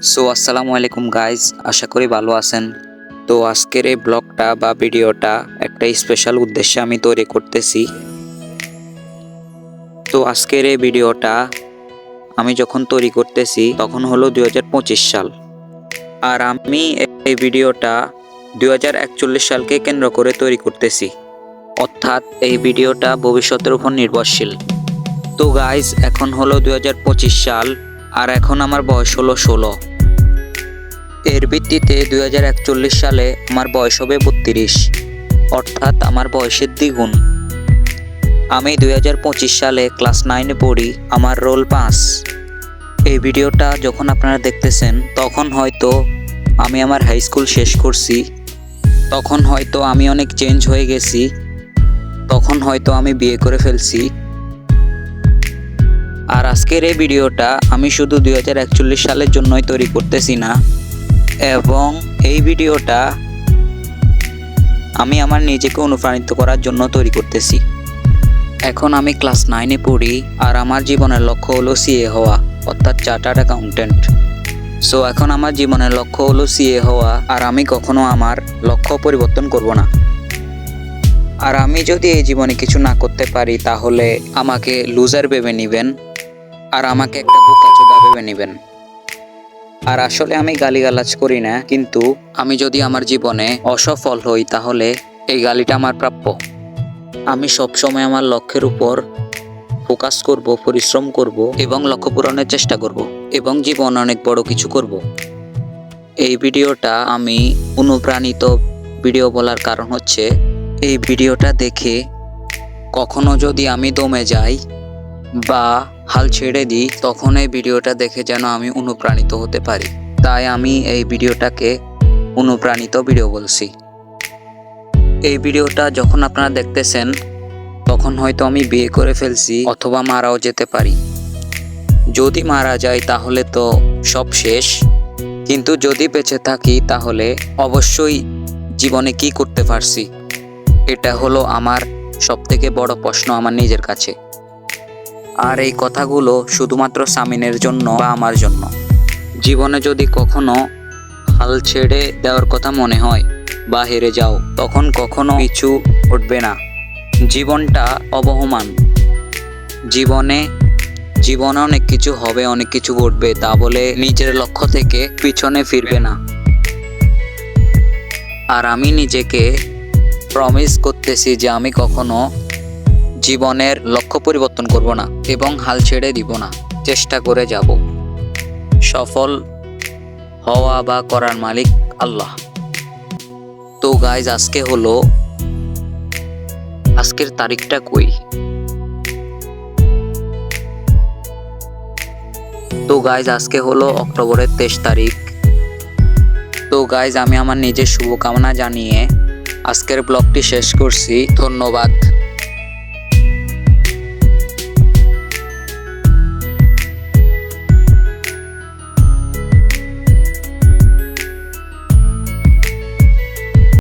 আসসালামু আলাইকুম গাইজ, আশা করি ভালো আছেন। তো আজকের এই ব্লগটা বা ভিডিওটা একটা স্পেশাল উদ্দেশ্যে আমি তৈরি করতেছি। তো আজকের এই ভিডিওটা আমি যখন তৈরি করতেছি তখন হলো 2025 সাল, আর আমি এই ভিডিওটা 2041 সালকে কেন্দ্র করে তৈরি করতেছি, অর্থাৎ এই ভিডিওটা ভবিষ্যতের উপর নির্ভরশীল। তো গাইজ, এখন হলো 2025 সাল, আর এখন আমার বয়স হলো 16। এর ভিত্তিতে 2041 সালে আমার বয়স হবে 32, অর্থাৎ আমার বয়সের দ্বিগুণ। আমি 2025 সালে ক্লাস 9-এ পড়ি, আমার রোল 5। এই ভিডিওটা যখন আপনারা দেখতেছেন তখন হয়তো আমি আমার হাই স্কুল শেষ করছি, তখন হয়তো আমি অনেক চেঞ্জ হয়ে গেছি, তখন হয়তো আমি বিয়ে করে ফেলছি। আর আজকের এই ভিডিওটা আমি শুধু 2041 সালের জন্যই তৈরি করতেছি না, এবং এই ভিডিওটা আমি আমার নিজেকে অনুপ্রাণিত করার জন্য তৈরি করতেছি। এখন আমি ক্লাস 9-এ পড়ি, আর আমার জীবনের লক্ষ্য হলো সিএ হওয়া, অর্থাৎ চার্টার্ড অ্যাকাউন্টেন্ট। এখন আমার জীবনের লক্ষ্য হলো সিএ হওয়া, আর আমি কখনো আমার লক্ষ্য পরিবর্তন করব না। আর আমি যদি এই জীবনে কিছু না করতে পারি তাহলে আমাকে লুজার ভেবে নেবেন, আর আমাকে একটা বোকাচোদা ভেবে নেবেন। আর আসলে আমি গালিগালাজ করি না, কিন্তু আমি যদি আমার জীবনে অসফল হই তাহলে এই গালিটা আমার প্রাপ্য। আমি সবসময় আমার লক্ষ্যের উপর ফোকাস করব, পরিশ্রম করব এবং লক্ষ্য পূরণের চেষ্টা করব, এবং জীবনে অনেক বড় কিছু করব। এই ভিডিওটা আমি অনুপ্রাণিত ভিডিও বলার কারণ হচ্ছে, এই ভিডিওটা দেখে কখনো যদি আমি দমে যাই বা হাল ছেড়ে দিই, তখন এই ভিডিওটা দেখে যেন আমি অনুপ্রাণিত হতে পারি। তাই আমি এই ভিডিওটাকে অনুপ্রাণিত ভিডিও বলছি। এই ভিডিওটা যখন আপনারা দেখতেছেন তখন হয়তো আমি বিয়ে করে ফেলছি, অথবা মারাও যেতে পারি। যদি মারা যাই তাহলে তো সব শেষ, কিন্তু যদি বেঁচে থাকি তাহলে অবশ্যই জীবনে কি করতে পারছি, এটা হলো আমার সবথেকে বড় প্রশ্ন আমার নিজের কাছে। আর এই কথাগুলো শুধুমাত্র সামিনের জন্য বা আমার জন্য। জীবনে যদি কখনো হাল ছেড়ে দেওয়ার কথা মনে হয় বা হেরে যাও, তখন কখনো পিছু উঠবে না। জীবনটা অবহমান, জীবনে অনেক কিছু হবে, অনেক কিছু ঘটবে, তা বলে নিজের লক্ষ্য থেকে পিছনে ফিরবে না। আর আমি নিজেকে প্রমিস করতেছি যে আমি কখনো জীবনের লক্ষ্য পরিবর্তন করব না এবং হাল ছেড়ে দিব না, চেষ্টা করে যাব। সফল হওয়া বা করার মালিক আল্লাহ। তো গাইজ, আজকের তারিখটা কই? তো গাইজ, আজকে হলো অক্টোবরের 23 তারিখ। তো গাইজ, আমি আমার নিজের শুভকামনা জানিয়ে আজকের ব্লগটি শেষ করছি। ধন্যবাদ।